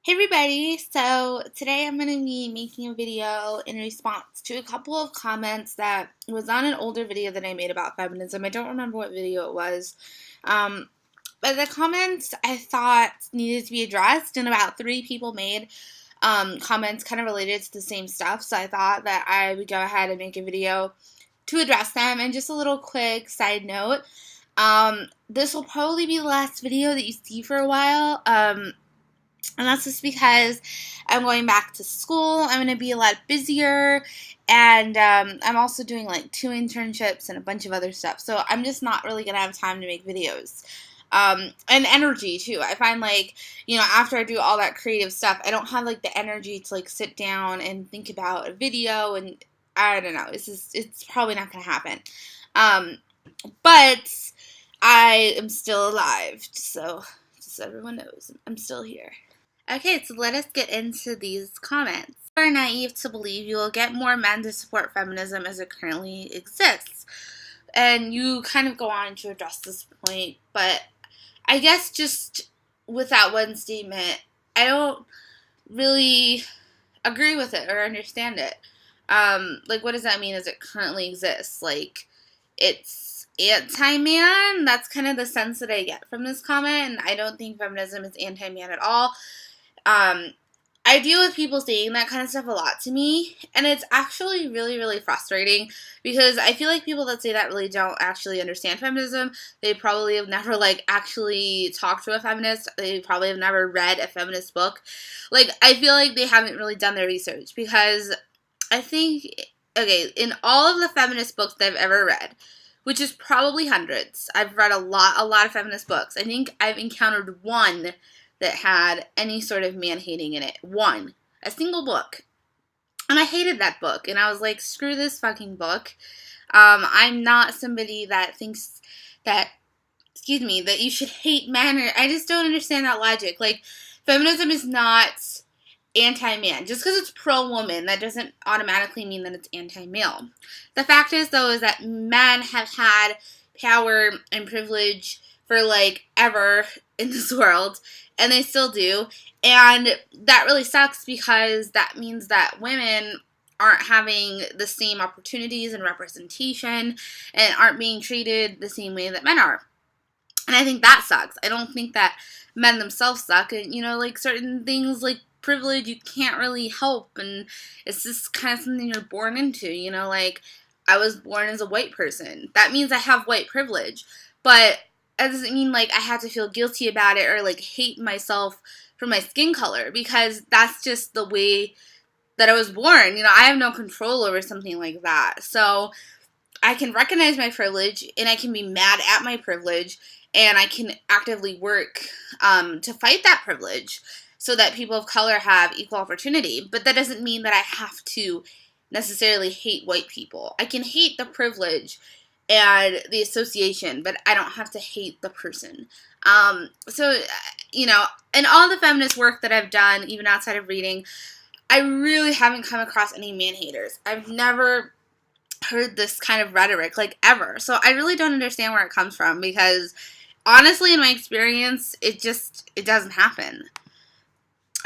Hey everybody, so today I'm going to be making a video in response to a couple of comments that was on an older video that I made about feminism. I don't remember what video it was, but the comments I thought needed to be addressed, and about 3 people made comments kind of related to the same stuff, so I thought that I would go ahead and make a video to address them. And just a little quick side note, this will probably be the last video that you see for a while, and that's just because I'm going back to school. I'm going to be a lot busier, and I'm also doing like 2 internships and a bunch of other stuff. So I'm just not really going to have time to make videos. And energy too. I find like, after I do all that creative stuff, I don't have like the energy to like sit down and think about a video, and I don't know. It's probably not going to happen. But I am still alive, so just so everyone knows, I'm still here. Okay, so let us get into these comments. You are naive to believe you will get more men to support feminism as it currently exists. And you kind of go on to address this point, but I guess just with that one statement, I don't really agree with it or understand it. Like, what does that mean as it currently exists? Like, it's anti-man? That's kind of the sense that I get from this comment, and I don't think feminism is anti-man at all. I deal with people saying that kind of stuff a lot to me, and it's actually really, really frustrating, because I feel like people that say that really don't actually understand feminism. They probably have never, actually talked to a feminist. They probably have never read a feminist book. I feel like they haven't really done their research, because I think, okay, in all of the feminist books that I've ever read, which is probably hundreds, I've read a lot of feminist books. I think I've encountered one that had any sort of man-hating in it. One. A single book. And I hated that book. And I was like, screw this fucking book. I'm not somebody that thinks that, that you should hate men. I just don't understand that logic. Feminism is not anti-man. Just because it's pro-woman, that doesn't automatically mean that it's anti-male. The fact is, though, is that men have had power and privilege for, ever in this world, and they still do, and that really sucks, because that means that women aren't having the same opportunities and representation, and aren't being treated the same way that men are, and I think that sucks. I don't think that men themselves suck, and, certain things like privilege you can't really help, and it's just kind of something you're born into, I was born as a white person. That means I have white privilege, but that doesn't mean, I have to feel guilty about it, or, hate myself for my skin color, because that's just the way that I was born. I have no control over something like that. So I can recognize my privilege, and I can be mad at my privilege, and I can actively work to fight that privilege so that people of color have equal opportunity. But that doesn't mean that I have to necessarily hate white people. I can hate the privilege and the association, but I don't have to hate the person. So, in all the feminist work that I've done, even outside of reading, I really haven't come across any man-haters. I've never heard this kind of rhetoric, ever. So I really don't understand where it comes from, because honestly, in my experience, it doesn't happen.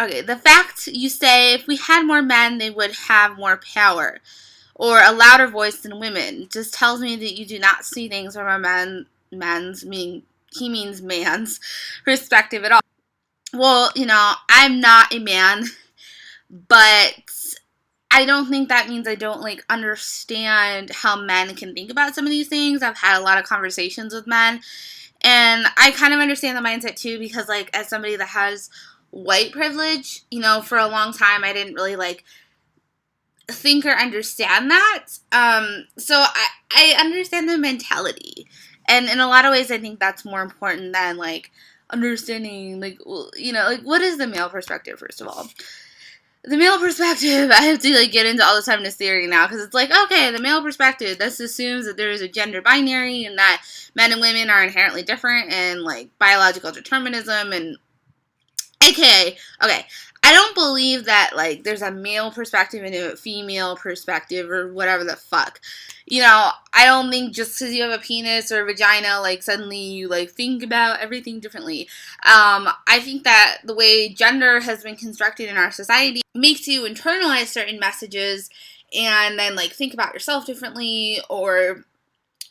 Okay, the fact you say, if we had more men, they would have more power, or a louder voice than women, just tells me that you do not see things from a man's perspective at all. Well, I'm not a man, but I don't think that means I don't, understand how men can think about some of these things. I've had a lot of conversations with men, and I kind of understand the mindset, too, because, as somebody that has white privilege, for a long time, I didn't really, think or understand that. So I understand the mentality, and in a lot of ways I think that's more important than understanding what is the male perspective. First of all, the male perspective, I have to get into all this feminist theory now, because it's okay, the male perspective, this assumes that there is a gender binary and that men and women are inherently different, and biological determinism, and okay, I I don't believe that, like, there's a male perspective and a female perspective or whatever the fuck. You know, I don't think just because you have a penis or a vagina, like, suddenly you, like, think about everything differently. I think that the way gender has been constructed in our society makes you internalize certain messages and then, like, think about yourself differently or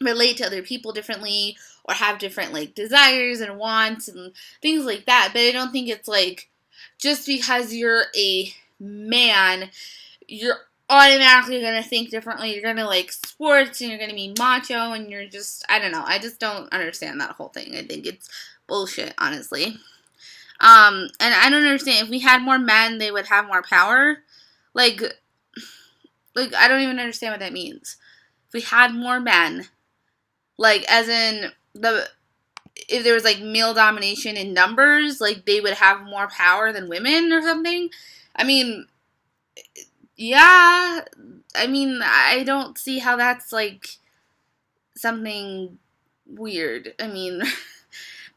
relate to other people differently or have different, like, desires and wants and things like that. But I don't think it's, like, just because you're a man, you're automatically going to think differently. You're going to like sports and you're going to be macho and you're just, I don't know. I just don't understand that whole thing. I think it's bullshit, honestly. And I don't understand. If we had more men, they would have more power. Like, I don't even understand what that means. If we had more men, like, as in, if there was, like, male domination in numbers, like, they would have more power than women or something. I mean, yeah. I mean, I don't see how that's, like, something weird. I mean,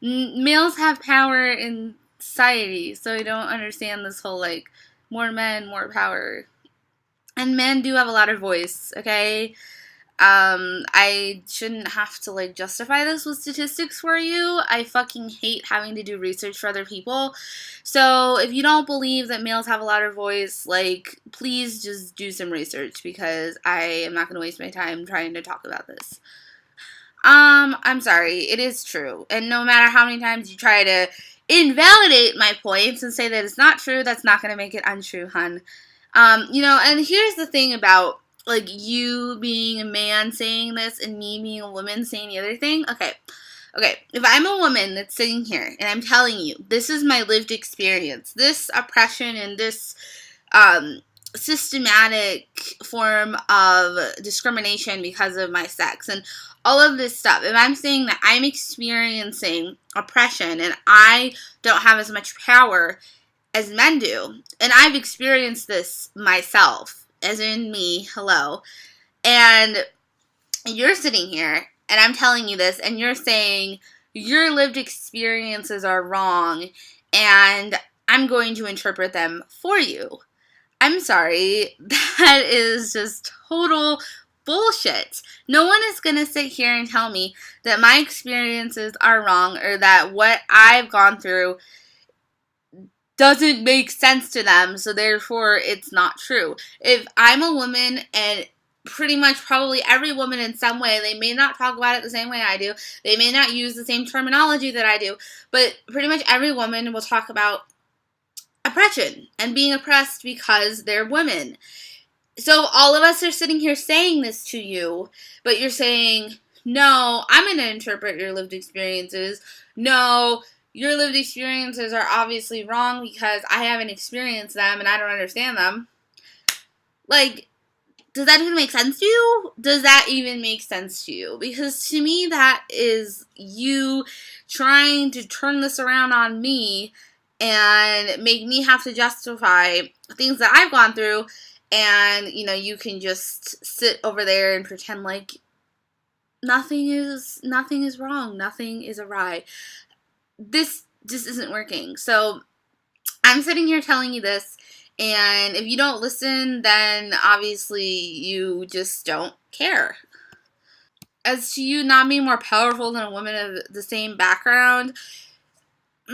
males have power in society, so I don't understand this whole, like, more men, more power. And men do have a lot of voice, okay? I shouldn't have to, like, justify this with statistics for you. I fucking hate having to do research for other people. So, if you don't believe that males have a lot of voice, like, please just do some research because I am not going to waste my time trying to talk about this. I'm sorry, it is true. And no matter how many times you try to invalidate my points and say that it's not true, that's not going to make it untrue, hun. You know, and here's the thing about, like, you being a man saying this and me being a woman saying the other thing. Okay, if I'm a woman that's sitting here and I'm telling you, this is my lived experience, this oppression and this, systematic form of discrimination because of my sex and all of this stuff, if I'm saying that I'm experiencing oppression and I don't have as much power as men do, and I've experienced this myself, as in me, hello, and you're sitting here, and I'm telling you this, and you're saying your lived experiences are wrong, and I'm going to interpret them for you. I'm sorry, that is just total bullshit. No one is going to sit here and tell me that my experiences are wrong or that what I've gone through doesn't make sense to them, so therefore it's not true. If I'm a woman, and pretty much probably every woman in some way, they may not talk about it the same way I do, they may not use the same terminology that I do, but pretty much every woman will talk about oppression and being oppressed because they're women. So all of us are sitting here saying this to you, but you're saying, no, I'm going to interpret your lived experiences. No, your lived experiences are obviously wrong because I haven't experienced them and I don't understand them. Like, does that even make sense to you? Does that even make sense to you? Because to me, that is you trying to turn this around on me and make me have to justify things that I've gone through, and, you know, you can just sit over there and pretend like nothing is wrong, nothing is awry. This just isn't working. So I'm sitting here telling you this, and if you don't listen, then obviously you just don't care. As to you not being more powerful than a woman of the same background,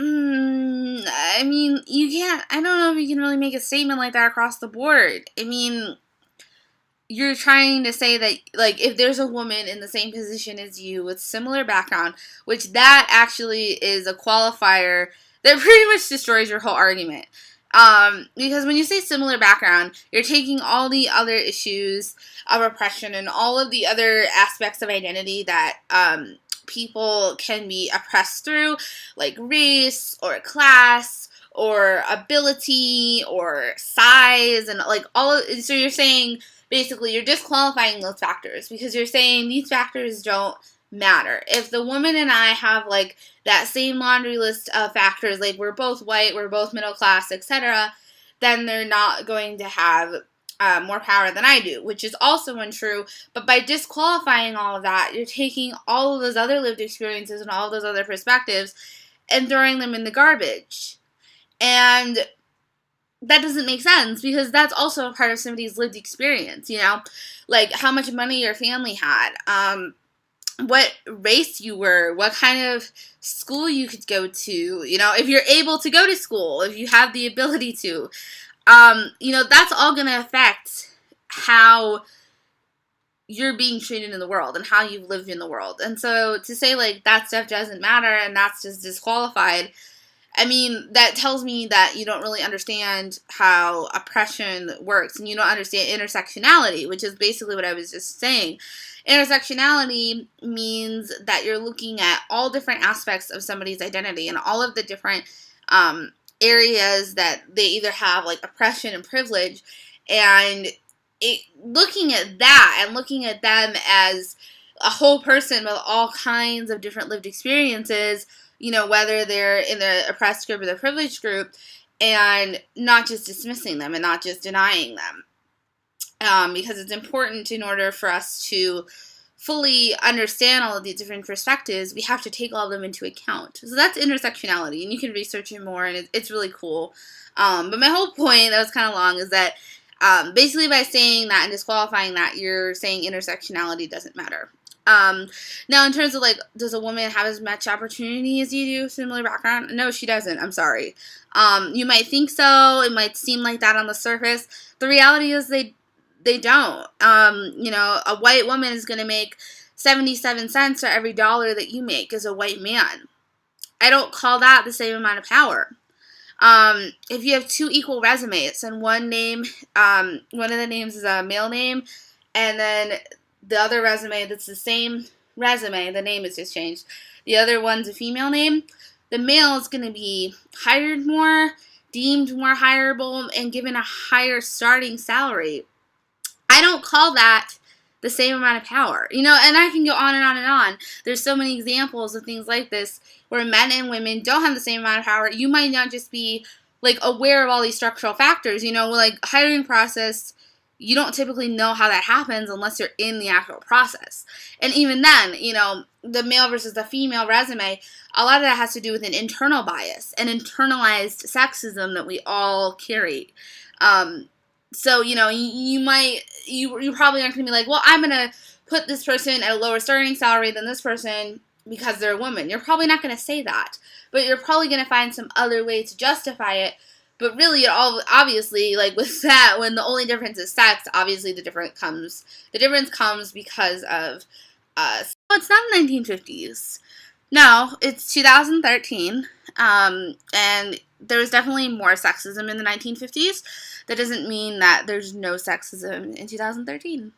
I mean, you can't, I don't know if you can really make a statement like that across the board. I mean, you're trying to say that, like, if there's a woman in the same position as you with similar background, which that actually is a qualifier that pretty much destroys your whole argument. Because when you say similar background, you're taking all the other issues of oppression and all of the other aspects of identity that, people can be oppressed through, like race or class or ability or size and like all of, so you're saying basically you're disqualifying those factors because you're saying these factors don't matter. If the woman and I have like that same laundry list of factors, like we're both white, we're both middle class, etc., then they're not going to have more power than I do, which is also untrue. But by disqualifying all of that, you're taking all of those other lived experiences and all of those other perspectives and throwing them in the garbage. And that doesn't make sense, because that's also a part of somebody's lived experience, you know, like how much money your family had, what race you were, what kind of school you could go to, you know, if you're able to go to school, if you have the ability to, you know, that's all going to affect how you're being treated in the world and how you've lived in the world. And so to say like that stuff doesn't matter and that's just disqualified, I mean, that tells me that you don't really understand how oppression works, and you don't understand intersectionality, which is basically what I was just saying. Intersectionality means that you're looking at all different aspects of somebody's identity and all of the different areas that they either have like oppression and privilege, and looking at that and looking at them as a whole person with all kinds of different lived experiences, you know, whether they're in the oppressed group or the privileged group, and not just dismissing them and not just denying them. Because it's important, in order for us to fully understand all of these different perspectives, we have to take all of them into account. So that's intersectionality, and you can research it more, and it's really cool. But my whole point, that was kind of long, is that basically by saying that and disqualifying that, you're saying intersectionality doesn't matter. Now, in terms of like, does a woman have as much opportunity as you do, similar background? No, she doesn't. I'm sorry. You might think so. It might seem like that on the surface. The reality is they don't. You know, a white woman is going to make 77 cents for every dollar that you make as a white man. I don't call that the same amount of power. If you have two equal resumes and one of the names is a male name, and then the other resume that's the same resume, the name is just changed, the other one's a female name, the male is going to be hired more, deemed more hireable, and given a higher starting salary. I don't call that the same amount of power. You know, and I can go on and on and on. There's so many examples of things like this where men and women don't have the same amount of power. You might not just be like aware of all these structural factors, you know, like hiring process, you don't typically know how that happens unless you're in the actual process. And even then, you know, the male versus the female resume, a lot of that has to do with an internal bias, an internalized sexism that we all carry. So, you know, you probably aren't going to be like, well, I'm going to put this person at a lower starting salary than this person because they're a woman. You're probably not going to say that, but you're probably going to find some other way to justify it. But really, it all, obviously, like with that, when the only difference is sex, obviously the difference comes because of us. So it's not the 1950s. No, it's 2013, and there was definitely more sexism in the 1950s. That doesn't mean that there's no sexism in 2013.